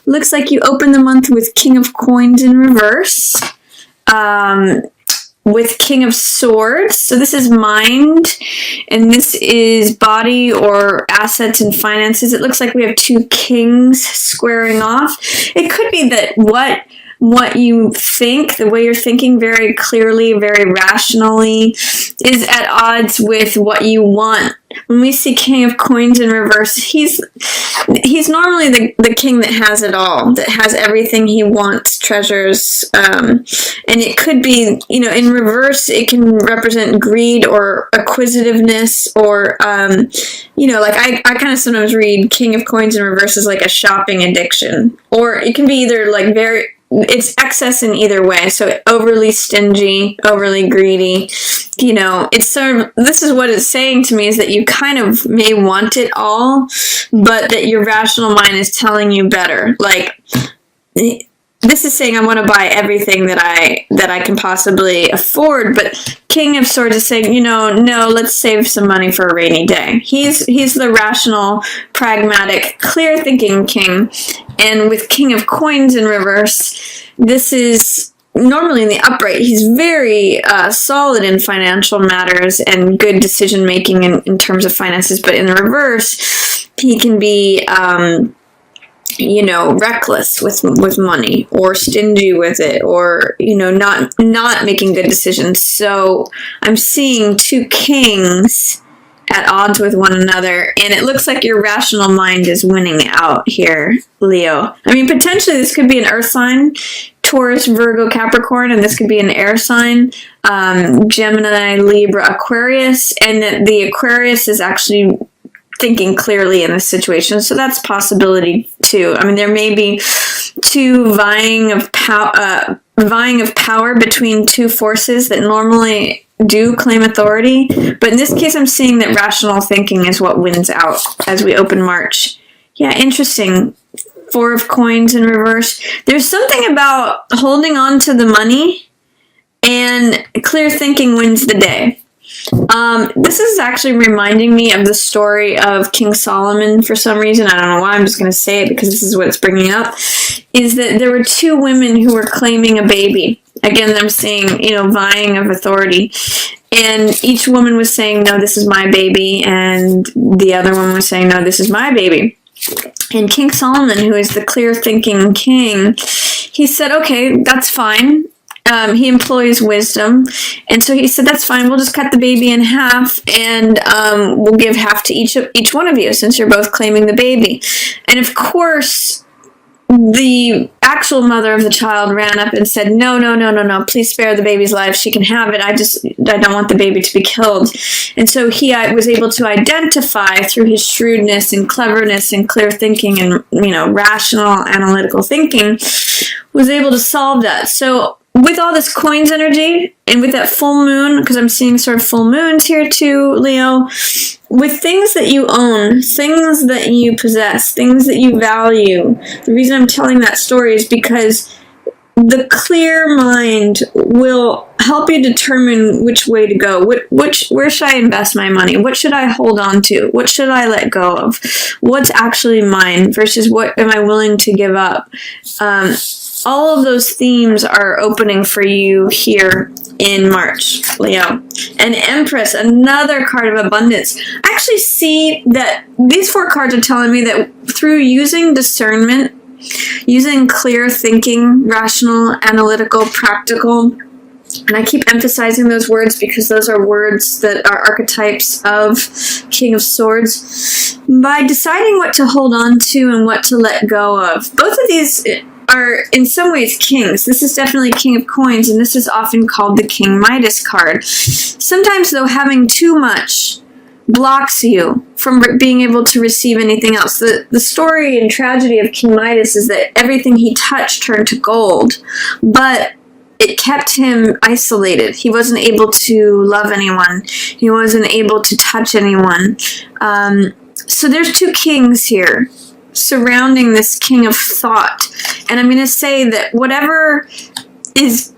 Looks like you open the month with King of Coins in reverse. With King of Swords. So this is mind, and this is body or assets and finances. It looks like we have two kings squaring off. It could be that what you think, the way you're thinking very clearly, very rationally, is at odds with what you want. When we see King of Coins in reverse, he's normally the king that has it all, that has everything he wants, treasures, and it could be, in reverse, it can represent greed or acquisitiveness, or, like I kind of sometimes read King of Coins in reverse as like a shopping addiction, or it can be either like it's excess in either way. So overly stingy, overly greedy, it's sort of, this is what it's saying to me, is that you kind of may want it all, but that your rational mind is telling you better. Like, this is saying I want to buy everything that I can possibly afford, but King of Swords is saying, no, let's save some money for a rainy day. He's the rational, pragmatic, clear-thinking king. And with King of Coins in reverse, this is normally in the upright. He's very solid in financial matters and good decision-making in terms of finances, but in the reverse, he can be reckless with money, or stingy with it, or, not making good decisions. So I'm seeing two kings at odds with one another, and it looks like your rational mind is winning out here, Leo. I mean, potentially this could be an earth sign, Taurus, Virgo, Capricorn, and this could be an air sign, Gemini, Libra, Aquarius, and the Aquarius is actually thinking clearly in this situation. So that's possibility too. I mean, there may be two vying of power between two forces that normally do claim authority. But in this case, I'm seeing that rational thinking is what wins out as we open March. Yeah, interesting. Four of Coins in reverse. There's something about holding on to the money, and clear thinking wins the day. This is actually reminding me of the story of King Solomon for some reason. I don't know why, I'm just going to say it because this is what it's bringing up, is that there were two women who were claiming a baby. Again, I'm seeing, vying of authority. And each woman was saying, no, this is my baby. And the other one was saying, no, this is my baby. And King Solomon, who is the clear thinking king, he said, okay, that's fine. He employs wisdom, and so he said, that's fine, we'll just cut the baby in half, and we'll give half to each one of you, since you're both claiming the baby. And of course, the actual mother of the child ran up and said, no, please spare the baby's life, she can have it, I don't want the baby to be killed. And so he was able to identify through his shrewdness and cleverness and clear thinking and, rational, analytical thinking, was able to solve that. So with all this coins energy, and with that full moon, because I'm seeing sort of full moons here too, Leo, with things that you own, things that you possess, things that you value, the reason I'm telling that story is because the clear mind will help you determine which way to go. Where should I invest my money? What should I hold on to? What should I let go of? What's actually mine versus what am I willing to give up? All of those themes are opening for you here in March, Leo. And Empress, another card of abundance. I actually see that these four cards are telling me that through using discernment, using clear thinking, rational, analytical, practical, and I keep emphasizing those words because those are words that are archetypes of King of Swords, by deciding what to hold on to and what to let go of. Both of these are in some ways kings. This is definitely King of Coins, and this is often called the King Midas card. Sometimes, though, having too much blocks you from being able to receive anything else. The story and tragedy of King Midas is that everything he touched turned to gold, but it kept him isolated. He wasn't able to love anyone. He wasn't able to touch anyone. So there's two kings here surrounding this king of thought. And I'm going to say that whatever is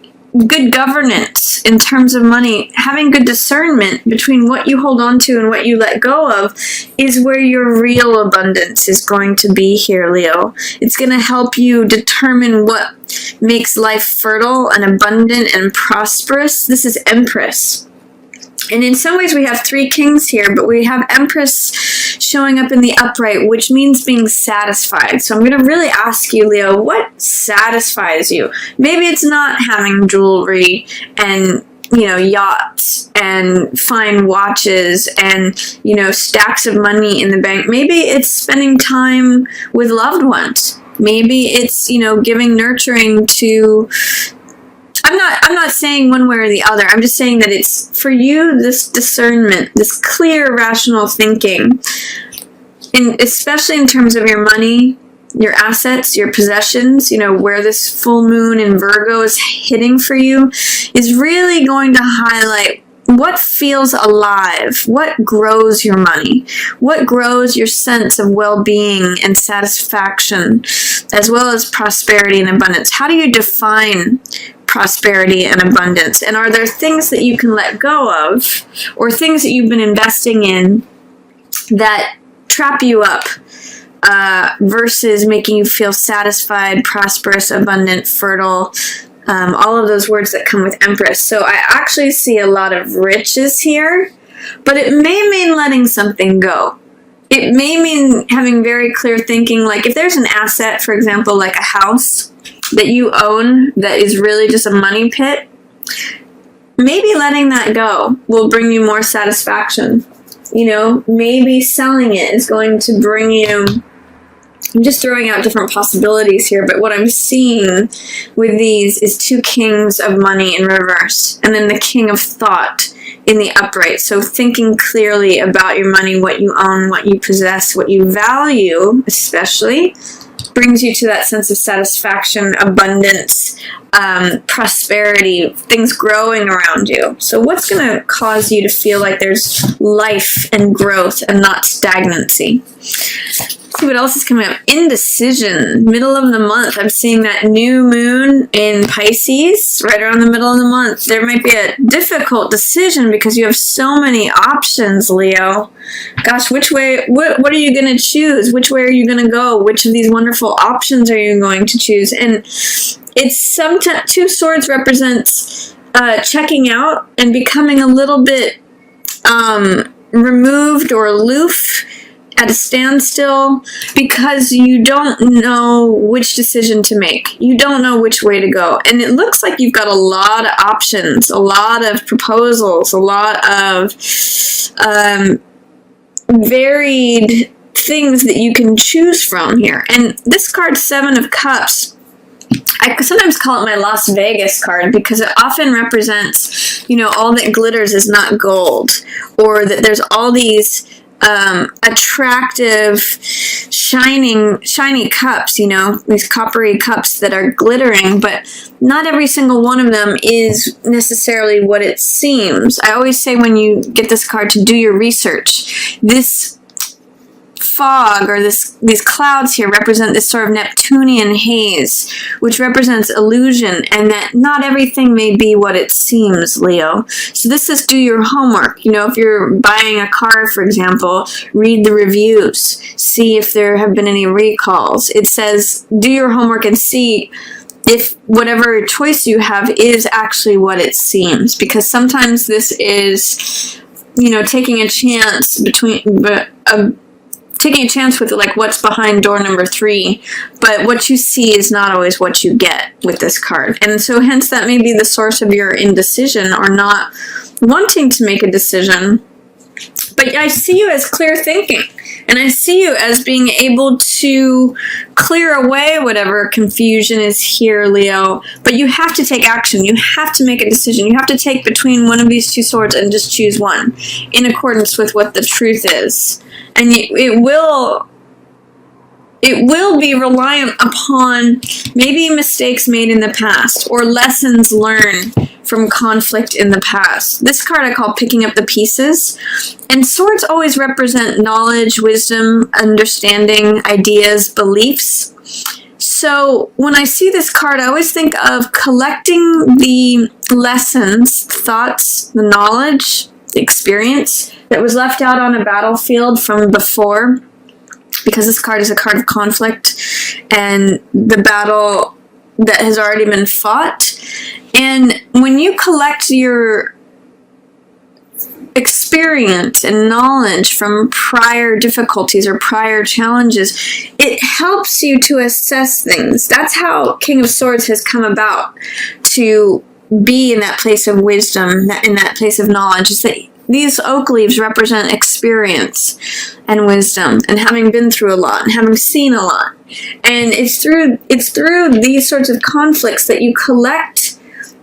good governance in terms of money, having good discernment between what you hold on to and what you let go of is where your real abundance is going to be here, Leo. It's going to help you determine what makes life fertile and abundant and prosperous. This is Empress. And in some ways we have 3 kings here, but we have Empress showing up in the upright, which means being satisfied. So I'm going to really ask you, Leo, what satisfies you? Maybe it's not having jewelry and, yachts and fine watches and, stacks of money in the bank. Maybe it's spending time with loved ones. Maybe it's, giving nurturing to... I'm not saying one way or the other. I'm just saying that it's, for you, this discernment, this clear, rational thinking, and especially in terms of your money, your assets, your possessions, where this full moon in Virgo is hitting for you, is really going to highlight what feels alive, what grows your money, what grows your sense of well-being and satisfaction, as well as prosperity and abundance. How do you define prosperity and abundance? And are there things that you can let go of, or things that you've been investing in that trap you up versus making you feel satisfied, prosperous, abundant, fertile, all of those words that come with Empress. So I actually see a lot of riches here, but it may mean letting something go. It may mean having very clear thinking, like if there's an asset, for example, like a house that you own that is really just a money pit, maybe letting that go will bring you more satisfaction. Maybe selling it is going to bring you... I'm just throwing out different possibilities here, but what I'm seeing with these is 2 kings of money in reverse, and then the king of thought in the upright. So thinking clearly about your money, what you own, what you possess, what you value, especially, brings you to that sense of satisfaction, abundance, prosperity, things growing around you. So what's going to cause you to feel like there's life and growth and not stagnancy? Let's see what else is coming up. Indecision, middle of the month. I'm seeing that new moon in Pisces right around the middle of the month. There might be a difficult decision because you have so many options, Leo. Gosh, which way, what are you going to choose? Which way are you going to go? Which of these wonderful options are you going to choose? And it's sometimes 2 swords represents checking out and becoming a little bit removed or aloof, at a standstill, because you don't know which decision to make. You don't know which way to go. And it looks like you've got a lot of options, a lot of proposals, a lot of varied things that you can choose from here. And this card, 7 of Cups, I sometimes call it my Las Vegas card because it often represents, all that glitters is not gold, or that there's all these attractive, shiny cups, these coppery cups that are glittering, but not every single one of them is necessarily what it seems. I always say when you get this card to do your research. This fog or these clouds here represent this sort of Neptunian haze, which represents illusion, and that not everything may be what it seems, Leo. So this is do your homework. If you're buying a car, for example, read the reviews, see if there have been any recalls. It says do your homework and see if whatever choice you have is actually what it seems, because sometimes this is, taking a chance taking a chance with like what's behind door number 3, but what you see is not always what you get with this card. And so hence that may be the source of your indecision or not wanting to make a decision. But I see you as clear thinking, and I see you as being able to clear away whatever confusion is here, Leo. But you have to take action. You have to make a decision. You have to take between one of these 2 swords and just choose one in accordance with what the truth is. And it will be reliant upon maybe mistakes made in the past or lessons learned from conflict in the past. This card I call picking up the pieces. And swords always represent knowledge, wisdom, understanding, ideas, beliefs. So when I see this card, I always think of collecting the lessons, thoughts, the knowledge, the experience that was left out on a battlefield from before, because this card is a card of conflict and the battle that has already been fought. And when you collect your experience and knowledge from prior difficulties or prior challenges, it helps you to assess things. That's how King of Swords has come about, to be in that place of wisdom, in that place of knowledge, is that these oak leaves represent experience and wisdom, and having been through a lot and having seen a lot. And it's through these sorts of conflicts that you collect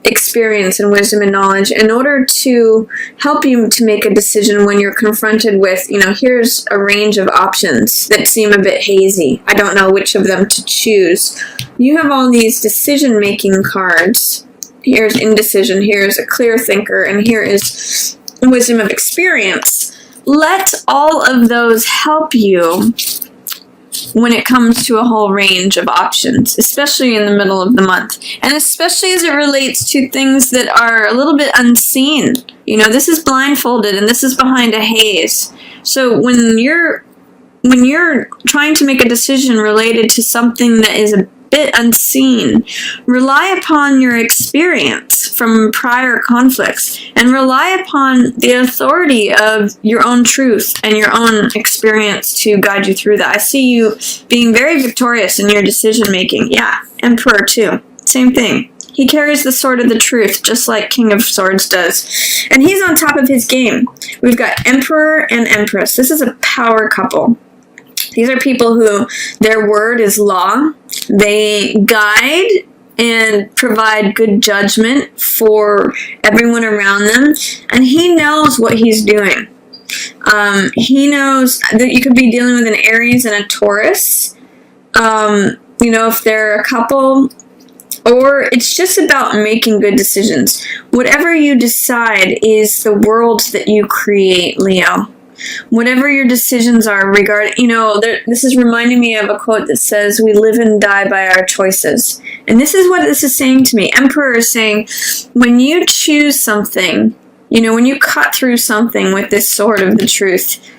experience and wisdom and knowledge in order to help you to make a decision when you're confronted with, here's a range of options that seem a bit hazy. I don't know which of them to choose. You have all these decision-making cards. Here's indecision, here's a clear thinker, and here is wisdom of experience. Let all of those help you when it comes to a whole range of options, especially in the middle of the month, and especially as it relates to things that are a little bit unseen. This is blindfolded and this is behind a haze. So when you're trying to make a decision related to something that is a bit unseen, rely upon your experience from prior conflicts and rely upon the authority of your own truth and your own experience to guide you through that. I see you being very victorious in your decision making. Yeah, Emperor too. Same thing. He carries the sword of the truth, just like King of Swords does. And he's on top of his game. We've got Emperor and Empress. This is a power couple. These are people who their word is law. They guide and provide good judgment for everyone around them. And he knows what he's doing. He knows that you could be dealing with an Aries and a Taurus. If they're a couple, or it's just about making good decisions. Whatever you decide is the world that you create, Leo. Whatever your decisions are regarding, this is reminding me of a quote that says, we live and die by our choices. And this is what this is saying to me. Emperor is saying, when you choose something, when you cut through something with this sword of the truth,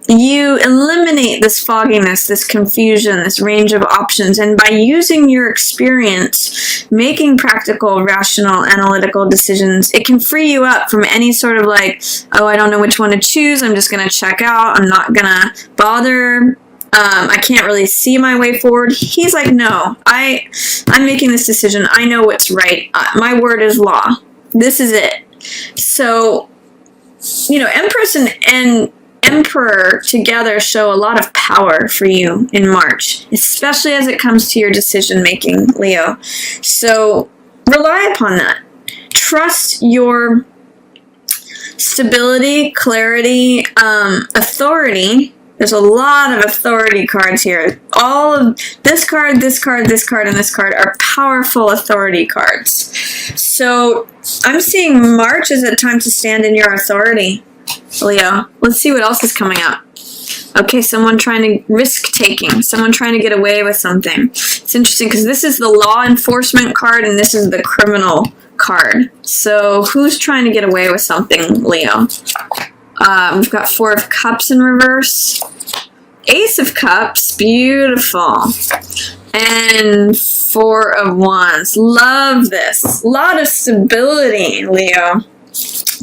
you eliminate this fogginess, this confusion, this range of options, and by using your experience, making practical, rational, analytical decisions, it can free you up from any sort of I don't know which one to choose, I'm just going to check out, I'm not going to bother, I can't really see my way forward. He's like, no, I'm making this decision, I know what's right, my word is law, this is it. So, Empress and Emperor together show a lot of power for you in March, especially as it comes to your decision making, Leo. So rely upon that. Trust your stability, clarity, authority. There's a lot of authority cards here. All of this card, this card, this card, and this card are powerful authority cards. So I'm seeing March as a time to stand in your authority, Leo. Let's see what else is coming up. Okay, someone trying to risk-taking. Someone trying to get away with something. It's interesting because this is the law enforcement card and this is the criminal card. So who's trying to get away with something, Leo? We've got Four of Cups in reverse. Ace of Cups. Beautiful. And Four of Wands. Love this. A lot of stability, Leo.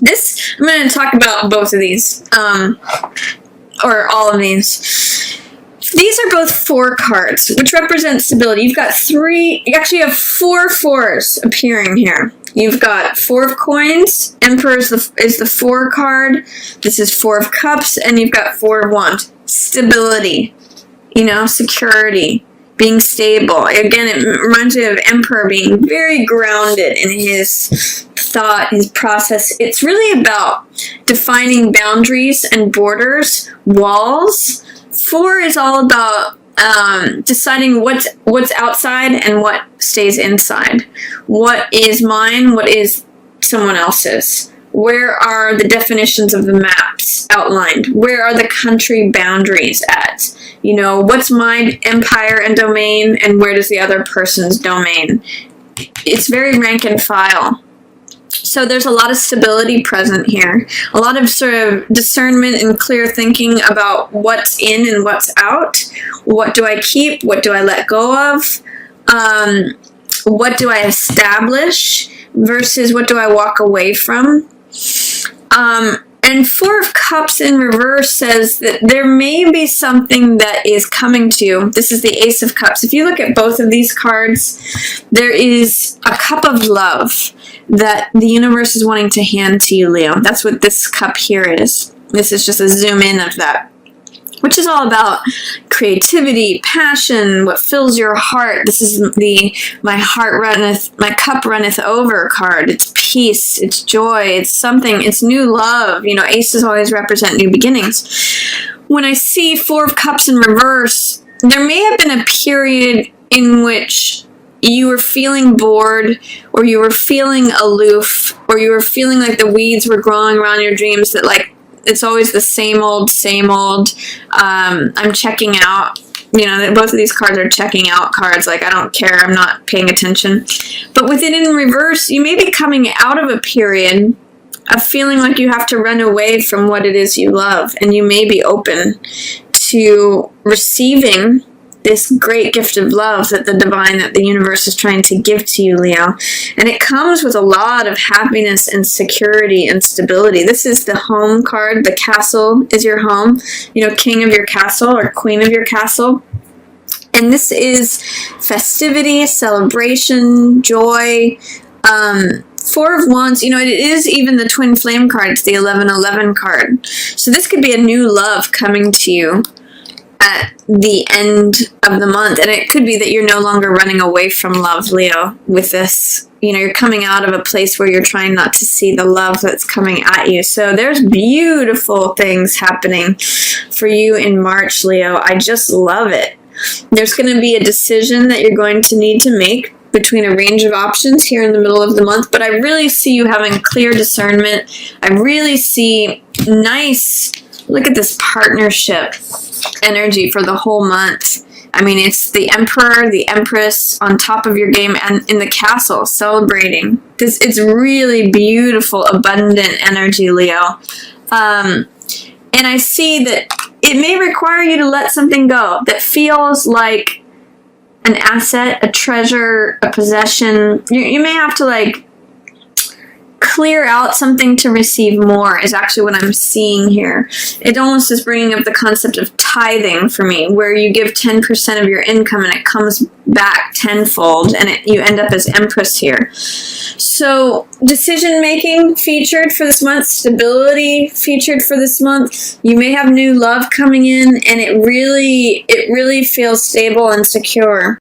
This, I'm going to talk about both of these, or all of these. These are both 4 cards, which represent stability. You've got 3, you actually have 4 fours appearing here. You've got 4 of Coins, Emperor is the 4 card, this is 4 of Cups, and you've got 4 of Wands. Stability, security, being stable. Again, it reminds me of Emperor being very grounded in his thought, his process. It's really about defining boundaries and borders, walls. 4 is all about deciding what's outside and what stays inside. What is mine? What is someone else's? Where are the definitions of the maps outlined? Where are the country boundaries at? You know, what's my empire and domain, and where does the other person's domain? It's very rank and file. So there's a lot of stability present here, a lot of sort of discernment and clear thinking about what's in and what's out. What do I keep? What do I let go of? What do I establish versus what do I walk away from? And Four of Cups in reverse says that there may be something that is coming to you. This is the Ace of Cups. If you look at both of these cards, there is a cup of love that the universe is wanting to hand to you, Leo. That's what this cup here is. This is just a zoom in of that, which is all about creativity, passion, what fills your heart. This is the my cup runneth over card. It's peace, it's joy, it's something, it's new love. You know, aces always represent new beginnings. When I see Four of Cups in reverse, there may have been a period in which you were feeling bored, or you were feeling aloof, or you were feeling like the weeds were growing around your dreams, that like, it's always the same old, I'm checking out. You know, both of these cards are checking out cards. Like, I don't care. I'm not paying attention. But with it in reverse, you may be coming out of a period of feeling like you have to run away from what it is you love. And you may be open to receiving this great gift of love that the divine, that the universe is trying to give to you, Leo. And it comes with a lot of happiness and security and stability. This is the home card. The castle is your home. You know, king of your castle or queen of your castle. And this is festivity, celebration, joy. Four of Wands, you know, it is even the twin flame card. It's the 1111 card. So this could be a new love coming to you at the end of the month. And it could be that you're no longer running away from love, Leo, with this. You know, you're coming out of a place where you're trying not to see the love that's coming at you. So there's beautiful things happening for you in March, Leo. I just love it. There's going to be a decision that you're going to need to make between a range of options here in the middle of the month, but I really see you having clear discernment. I really see nice, look at this partnership energy for the whole month. I mean, it's the Emperor, the Empress on top of your game, and in the castle celebrating. It's really beautiful, abundant energy, Leo. And I see that it may require you to let something go that feels like an asset, a treasure, a possession. You may have to like clear out something to receive more is actually what I'm seeing here. It almost is bringing up the concept of tithing for me, where you give 10% of your income and it comes back tenfold, and you end up as Empress here. So decision making featured for this month, stability featured for this month. You may have new love coming in, and it really feels stable and secure.